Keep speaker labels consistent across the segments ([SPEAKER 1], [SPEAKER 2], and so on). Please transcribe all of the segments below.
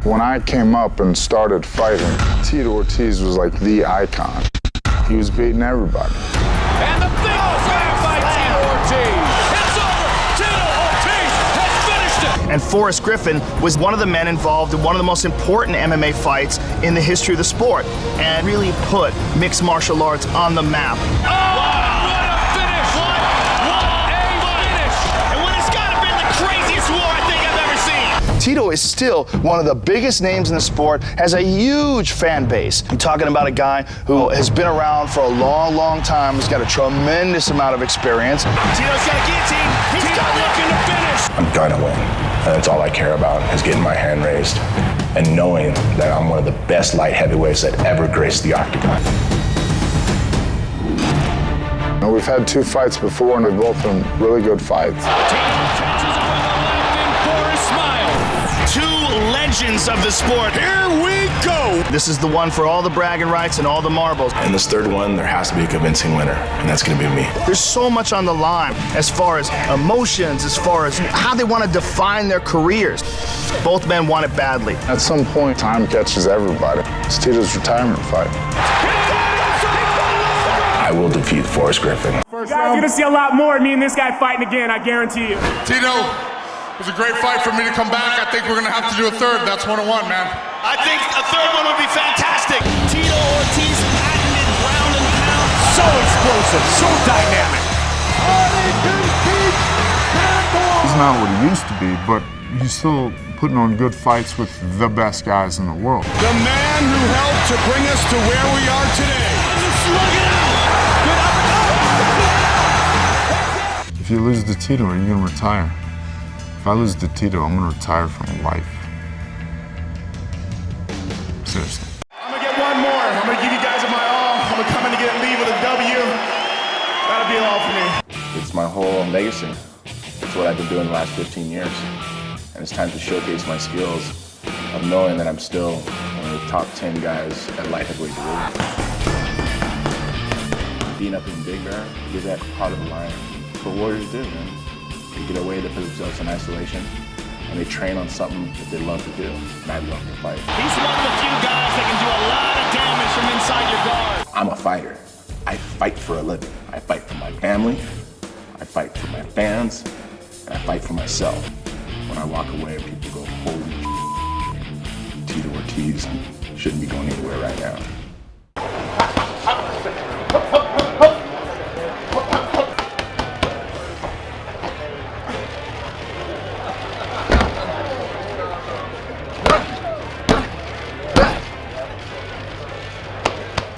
[SPEAKER 1] When I came up and started fighting, Tito Ortiz was like the icon. He was beating everybody.
[SPEAKER 2] And the big slam by Tito Ortiz. It's over. Tito Ortiz has finished it.
[SPEAKER 3] And Forrest Griffin was one of the men involved in one of the most important MMA fights in the history of the sport and really put mixed martial arts on the map.
[SPEAKER 2] What a finish! What a finish! And when it's got to be the craziest war I think I've ever seen.
[SPEAKER 3] Tito is still one of the biggest names in the sport, has a huge fan base. You're talking about a guy who has been around for a long, long time, has got a tremendous amount of experience.
[SPEAKER 2] Tito's got a guillotine. He's looking to finish.
[SPEAKER 4] I'm gonna win. And that's all I care about, is getting my hand raised and knowing that I'm one of the best light heavyweights that ever graced the octagon.
[SPEAKER 1] We've had 2 fights before, and they've both been really good fights.
[SPEAKER 3] Legends of the sport.
[SPEAKER 2] Here we go.
[SPEAKER 3] This is the one for all the bragging rights and all the marbles.
[SPEAKER 4] And this third one, there has to be a convincing winner, and that's gonna be me.
[SPEAKER 3] There's so much on the line as far as emotions, as far as how they want to define their careers. Both men want it badly.
[SPEAKER 1] At some point, time catches everybody. It's Tito's retirement fight.
[SPEAKER 4] I will defeat Forrest Griffin.
[SPEAKER 5] You guys are gonna see a lot more of me and this guy fighting again, I guarantee you.
[SPEAKER 6] Tito, it was a great fight for me to come back. I think we're gonna have to do a third. That's 1-1, man.
[SPEAKER 2] I think a third one would be fantastic. Tito Ortiz, patented ground and pound.
[SPEAKER 5] So explosive, so dynamic.
[SPEAKER 1] He's not what he used to be, but he's still putting on good fights with the best guys in the world.
[SPEAKER 6] The man who helped to bring us to where we are today.
[SPEAKER 2] Slug it out. Good uppercut.
[SPEAKER 1] If you lose to Tito, are you going to retire? If I lose to Tito, I'm going to retire from life. Seriously.
[SPEAKER 5] I'm gonna get one more. I'm gonna give you guys my all. I'm gonna come in and leave with a W. That'll be all for me.
[SPEAKER 4] It's my whole legacy. It's what I've been doing the last 15 years. And it's time to showcase my skills of knowing that I'm still one of the top 10 guys at light heavyweight division. Being up in Big Bear, is that part of the line. That's what warriors do, man. They get away, they put themselves in isolation, and they train on something that they love to do, and I love to fight.
[SPEAKER 2] He's one of the few guys that can do a lot of damage from inside your guard.
[SPEAKER 4] I'm a fighter. I fight for a living. I fight for my family, I fight for my fans, and I fight for myself. When I walk away, people go, holy shit, Tito Ortiz shouldn't be going anywhere right now.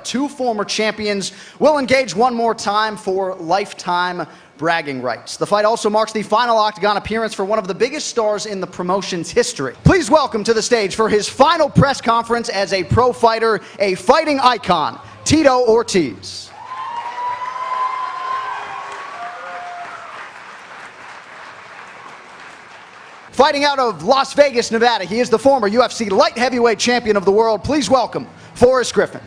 [SPEAKER 7] Two former champions will engage one more time for lifetime bragging rights. The fight also marks the final octagon appearance for one of the biggest stars in the promotion's history. Please welcome to the stage for his final press conference as a pro fighter, a fighting icon, Tito Ortiz. Fighting out of Las Vegas, Nevada, he is the former UFC light heavyweight champion of the world. Please welcome Forrest Griffin.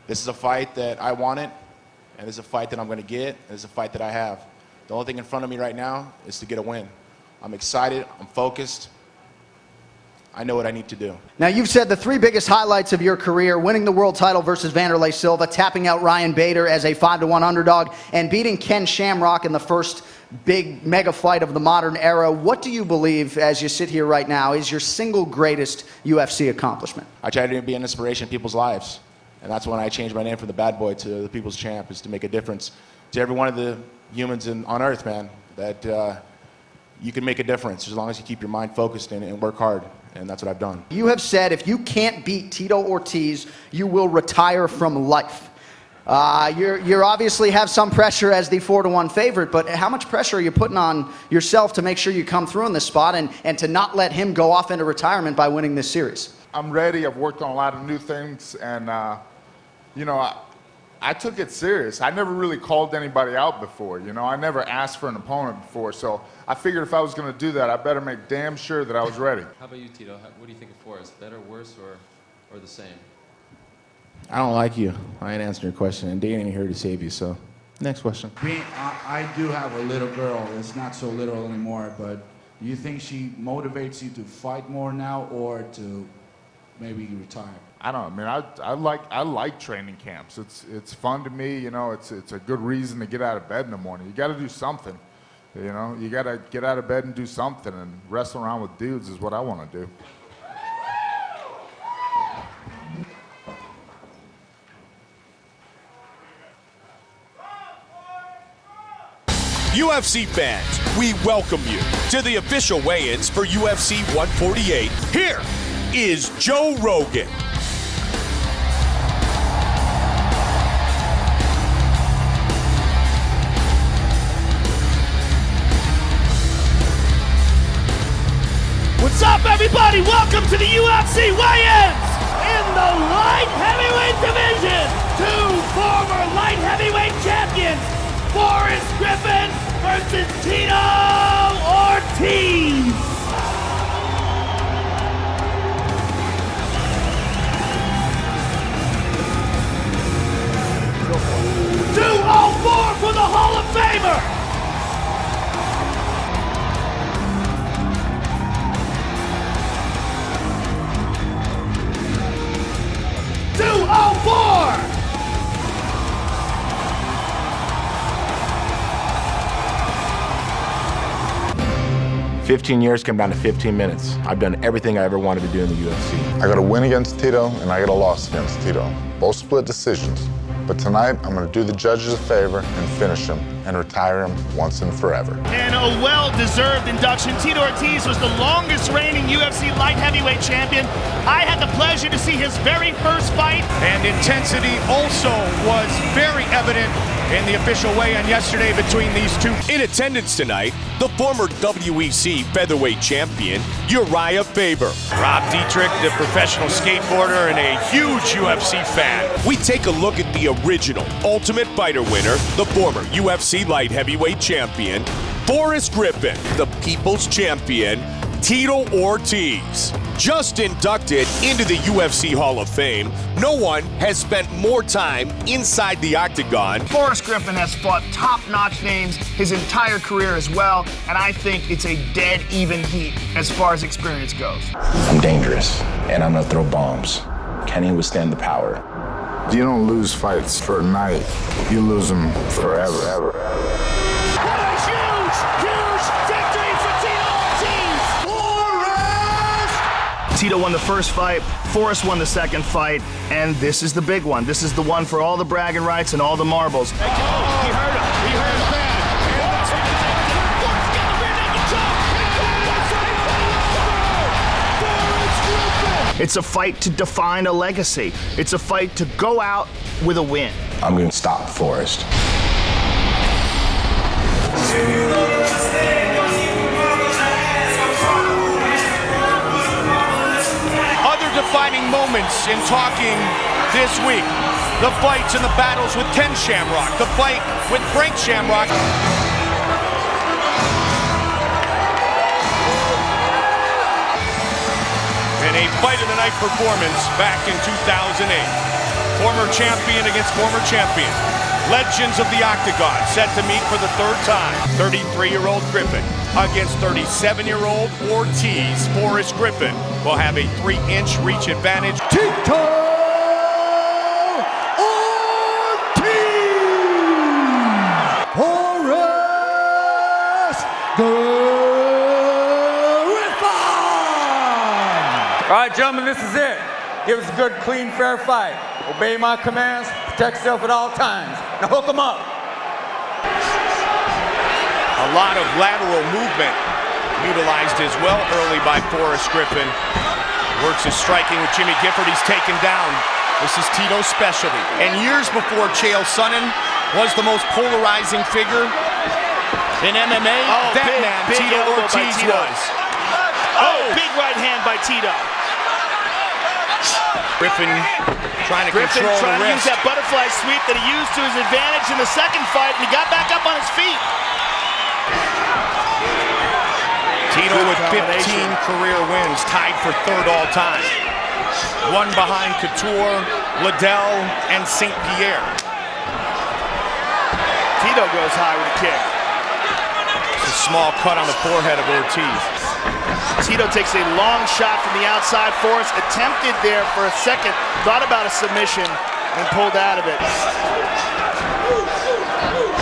[SPEAKER 8] This is a fight that I wanted, and this is a fight that I'm going to get, and this is a fight that I have. The only thing in front of me right now is to get a win. I'm excited, I'm focused, I know what I need to do.
[SPEAKER 7] Now, you've said the 3 biggest highlights of your career: winning the world title versus Wanderlei Silva, tapping out Ryan Bader as a 5-1 underdog, and beating Ken Shamrock in the first big mega fight of the modern era. What do you believe, as you sit here right now, is your single greatest UFC accomplishment?
[SPEAKER 8] I try to be an inspiration in people's lives. And that's when I changed my name from the bad boy to the people's champ, is to make a difference to every one of the humans on earth, man, that you can make a difference as long as you keep your mind focused and work hard. And that's what I've done.
[SPEAKER 7] You have said if you can't beat Tito Ortiz, you will retire from life. You obviously have some pressure as the 4-1 favorite, but how much pressure are you putting on yourself to make sure you come through in this spot and to not let him go off into retirement by winning this series?
[SPEAKER 1] I'm ready. I've worked on a lot of new things, and you know, I took it serious. I never really called anybody out before, you know. I never asked for an opponent before, so I figured if I was going to do that, I better make damn sure that I was ready.
[SPEAKER 9] How about you, Tito? What do you think of Forrest? Better, worse, or the same?
[SPEAKER 8] I don't like you. I ain't answering your question, and Dane ain't here to save you, so Next question.
[SPEAKER 10] I do have a little girl. It's not so little anymore, but do you think she motivates you to fight more now or to maybe retire?
[SPEAKER 1] I don't know. I mean, I like training camps. It's fun to me. You know, it's a good reason to get out of bed in the morning. You got to do something. You know, you got to get out of bed and do something. And wrestle around with dudes is what I want to do.
[SPEAKER 11] UFC fans, we welcome you to the official weigh-ins for UFC 148. Here is Joe Rogan.
[SPEAKER 2] What's up, everybody? Welcome to the UFC weigh-ins! In the light heavyweight division, two former light heavyweight champions, Forrest Griffin versus Tito Ortiz. $204 for the Hall of Famer. $204.
[SPEAKER 8] 15 years come down to 15 minutes. I've done everything I ever wanted to do in the UFC.
[SPEAKER 6] I got a win against Tito, and I got a loss against Tito. Both split decisions. But tonight, I'm going to do the judges a favor and finish him and retire him once and forever.
[SPEAKER 2] And a well-deserved induction. Tito Ortiz was the longest reigning UFC light heavyweight champion. I had the pleasure to see his very first fight.
[SPEAKER 11] And intensity also was very evident in the official weigh-in yesterday between these two. In attendance tonight, the former WEC featherweight champion, Uriah Faber. Rob Dietrich, the professional skateboarder and a huge UFC fan. We take a look at the original Ultimate Fighter winner, the former UFC light heavyweight champion, Forrest Griffin, the people's champion, Tito Ortiz. Just inducted into the UFC Hall of Fame, no one has spent more time inside the octagon.
[SPEAKER 3] Forrest Griffin has fought top-notch names his entire career as well, and I think it's a dead even heat as far as experience goes.
[SPEAKER 4] I'm dangerous, and I'm gonna throw bombs. Can he withstand the power?
[SPEAKER 6] You don't lose fights for a night. You lose them forever.
[SPEAKER 2] What a huge, huge victory for Tito Ortiz! Forrest!
[SPEAKER 3] Tito won the first fight, Forrest won the second fight, and this is the big one. This is the one for all the bragging rights and all the marbles.
[SPEAKER 2] He heard him. He heard him bad.
[SPEAKER 3] It's a fight to define a legacy. It's a fight to go out with a win.
[SPEAKER 4] I'm gonna stop Forrest.
[SPEAKER 11] Other defining moments in talking this week. The fights and the battles with Ken Shamrock. The fight with Frank Shamrock. And a fight of the night performance back in 2008. Former champion against former champion. Legends of the Octagon set to meet for the third time. 33-year-old Griffin against 37-year-old Ortiz. Forrest Griffin will have a 3-inch reach advantage.
[SPEAKER 2] Tito Ortiz! Forrest Griffin!
[SPEAKER 12] All right, gentlemen, this is it. Give us a good, clean, fair fight. Obey my commands, protect yourself at all times. Now hook them up.
[SPEAKER 11] A lot of lateral movement utilized as well early by Forrest Griffin. Works his striking with Jimmy Gifford. He's taken down. This is Tito's specialty. And years before Chael Sonnen was the most polarizing figure in MMA, big Tito Ortiz was.
[SPEAKER 2] Big right hand by Tito.
[SPEAKER 11] Griffin trying to control the
[SPEAKER 2] to
[SPEAKER 11] wrist.
[SPEAKER 2] use that butterfly sweep that he used to his advantage in the second fight, and he got back up on his feet.
[SPEAKER 11] Tito with 15 career wins, tied for third all time. One behind Couture, Liddell, and St. Pierre.
[SPEAKER 5] Tito goes high with a kick.
[SPEAKER 11] It's a small cut on the forehead of Ortiz.
[SPEAKER 5] Tito takes a long shot from the outside. Forrest attempted there for a second, thought about a submission, and pulled out of it.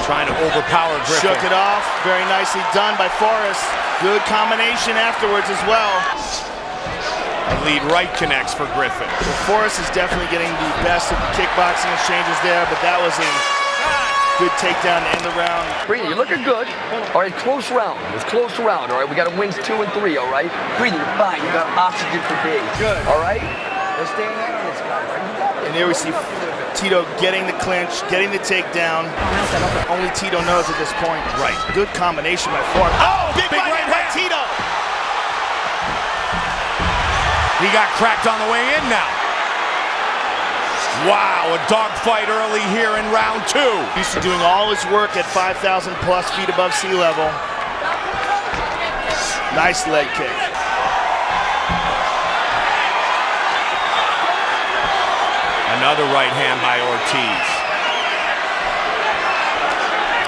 [SPEAKER 11] Trying to overpower Griffin.
[SPEAKER 5] Shook it off. Very nicely done by Forrest. Good combination afterwards as well.
[SPEAKER 11] The lead right connects for Griffin.
[SPEAKER 5] So Forrest is definitely getting the best of the kickboxing exchanges there, but that was a good takedown to end the round.
[SPEAKER 13] Breathe, you're looking good. All right, close round. It's close round, all right? We got wins 2 and 3, all right? Breathe, you're fine. You got oxygen for days. Good. All right? Let's stay in there on this guy, right? You got it.
[SPEAKER 5] And here we see Tito getting the clinch, getting the takedown. Only Tito knows at this point.
[SPEAKER 11] Right.
[SPEAKER 5] Good combination by Forrest. Oh, big right hand by Tito.
[SPEAKER 11] He got cracked on the way in now. Wow, a dogfight early here in round 2.
[SPEAKER 5] Used to doing all his work at 5,000 plus feet above sea level. Nice leg kick.
[SPEAKER 11] Another right hand by Ortiz.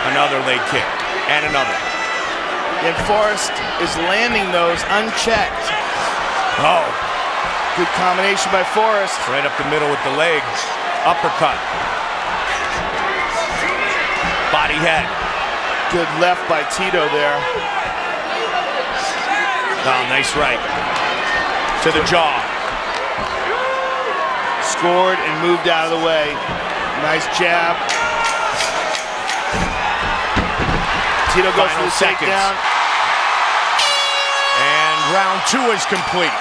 [SPEAKER 11] Another leg kick. And another.
[SPEAKER 5] And Forrest is landing those unchecked.
[SPEAKER 11] Oh.
[SPEAKER 5] Good combination by Forrest.
[SPEAKER 11] Right up the middle with the leg. Uppercut. Body head.
[SPEAKER 5] Good left by Tito there.
[SPEAKER 11] Oh, nice right. To the jaw.
[SPEAKER 5] Scored and moved out of the way. Nice jab. Tito goes for the takedown.
[SPEAKER 11] And round 2 is complete.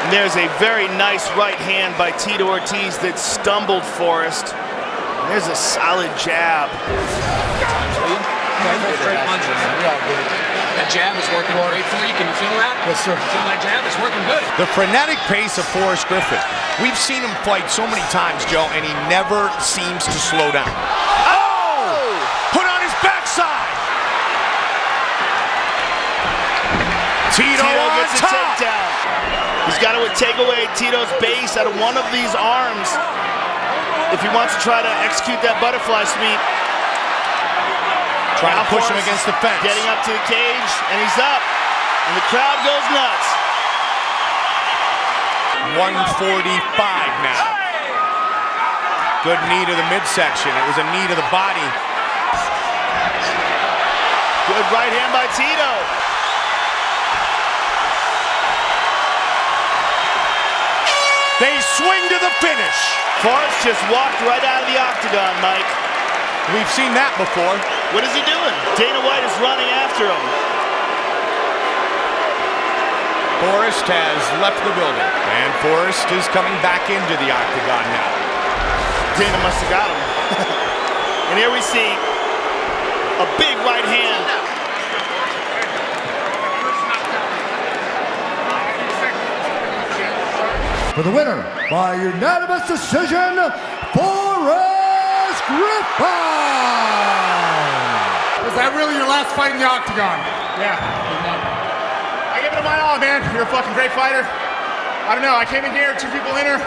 [SPEAKER 5] And there's a very nice right hand by Tito Ortiz that stumbled Forrest. And there's a solid jab.
[SPEAKER 14] That jab is working great for you. Can you feel that? Yes, sir. Feel that jab? It's working good.
[SPEAKER 11] The frenetic pace of Forrest Griffin. We've seen him fight so many times, Joe, and he never seems to slow down. Oh! Put on his backside! Tito
[SPEAKER 5] gets a takedown. He's got to take away Tito's base out of one of these arms if he wants to try to execute that butterfly sweep.
[SPEAKER 11] Trying to push him against the fence.
[SPEAKER 5] Getting up to the cage, and he's up. And the crowd goes nuts.
[SPEAKER 11] 145 now. Good knee to the midsection. It was a knee to the body.
[SPEAKER 5] Good right hand by Tito.
[SPEAKER 11] They swing to the finish.
[SPEAKER 5] Forrest just walked right out of the octagon, Mike.
[SPEAKER 11] We've seen that before.
[SPEAKER 5] What is he doing? Dana White is running after him.
[SPEAKER 11] Forrest has left the building. And Forrest is coming back into the octagon now.
[SPEAKER 5] Dana must have got him. And here we see a big right hand.
[SPEAKER 2] For the winner, by unanimous decision, Forrest Griffin!
[SPEAKER 15] Was that really your last fight in the octagon?
[SPEAKER 5] Yeah.
[SPEAKER 15] I gave it my all, man. You're a fucking great fighter. I don't know, I came in here, 2 people enter,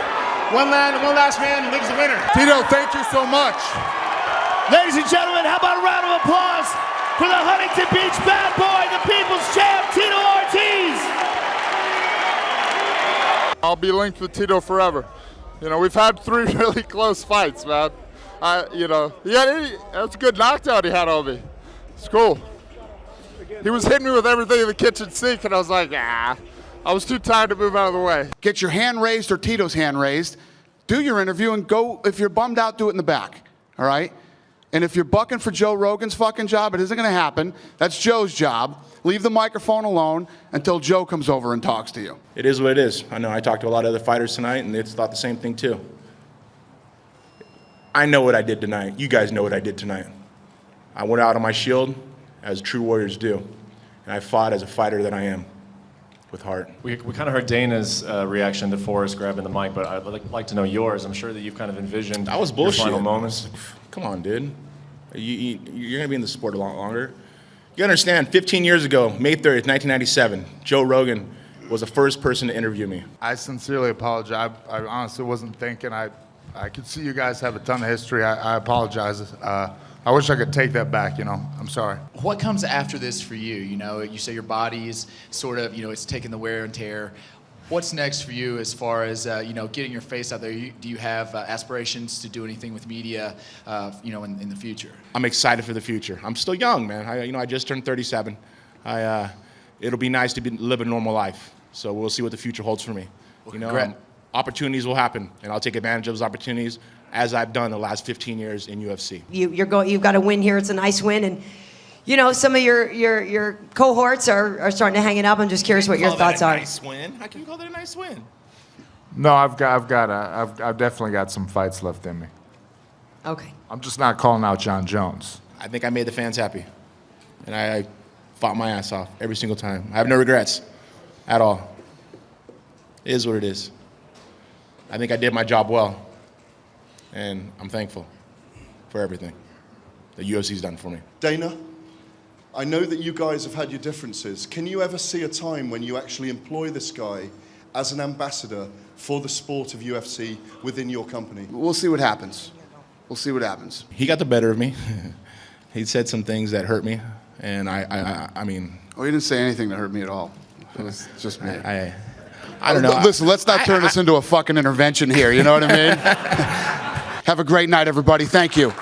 [SPEAKER 15] one last man lives the winner. Tito, thank you so much.
[SPEAKER 2] Ladies and gentlemen, how about a round of applause for the Huntington Beach bad boy, the people's champ, Tito Ortiz!
[SPEAKER 1] I'll be linked with Tito forever. You know, we've had 3 really close fights, man. That's a good knockdown he had on me. It's cool. He was hitting me with everything in the kitchen sink, and I was like, I was too tired to move out of the way.
[SPEAKER 15] Get your hand raised or Tito's hand raised. Do your interview and go, if you're bummed out, do it in the back, all right? And if you're bucking for Joe Rogan's fucking job, it isn't gonna happen. That's Joe's job. Leave the microphone alone until Joe comes over and talks to you.
[SPEAKER 8] It is what it is. I know I talked to a lot of other fighters tonight, and they thought the same thing too. I know what I did tonight. You guys know what I did tonight. I went out on my shield, as true warriors do, and I fought as a fighter that I am, with heart.
[SPEAKER 9] We kind of heard Dana's reaction to Forrest grabbing the mic, but I'd like to know yours. I'm sure that you've kind of envisioned
[SPEAKER 8] That was bullshit.
[SPEAKER 9] your final moments.
[SPEAKER 8] Come on, dude. You're going to be in the sport a lot longer. You understand, 15 years ago, May 30th, 1997, Joe Rogan was the first person to interview me.
[SPEAKER 1] I sincerely apologize. I honestly wasn't thinking. I could see you guys have a ton of history. I apologize. I wish I could take that back, you know. I'm sorry.
[SPEAKER 16] What comes after this for you? You know, you say your body is sort of, it's taking the wear and tear. What's next for you as far as, getting your face out there? Do you have aspirations to do anything with media, in the future?
[SPEAKER 8] I'm excited for the future. I'm still young, man. I just turned 37. It'll be nice to live a normal life. So we'll see what the future holds for me. Opportunities will happen, and I'll take advantage of those opportunities as I've done the last 15 years in UFC.
[SPEAKER 17] You've got a win here. It's a nice win, and some of your cohorts are starting to hang it up. I'm just curious what your thoughts are.
[SPEAKER 8] Nice win? How can you call that a nice win?
[SPEAKER 1] No, I've definitely got some fights left in me.
[SPEAKER 17] Okay.
[SPEAKER 1] I'm just not calling out John Jones.
[SPEAKER 8] I think I made the fans happy, and I fought my ass off every single time. I have no regrets at all. It is what it is. I think I did my job well, and I'm thankful for everything that UFC's done for me.
[SPEAKER 18] Dana, I know that you guys have had your differences. Can you ever see a time when you actually employ this guy as an ambassador for the sport of UFC within your company?
[SPEAKER 15] We'll see what happens. We'll see what happens.
[SPEAKER 8] He got the better of me. He said some things that hurt me, and I mean...
[SPEAKER 15] Well, he didn't say anything that hurt me at all. It was just me.
[SPEAKER 8] I don't know.
[SPEAKER 15] Listen, let's not turn this into a fucking intervention here, you know what I mean? Have a great night, everybody. Thank you.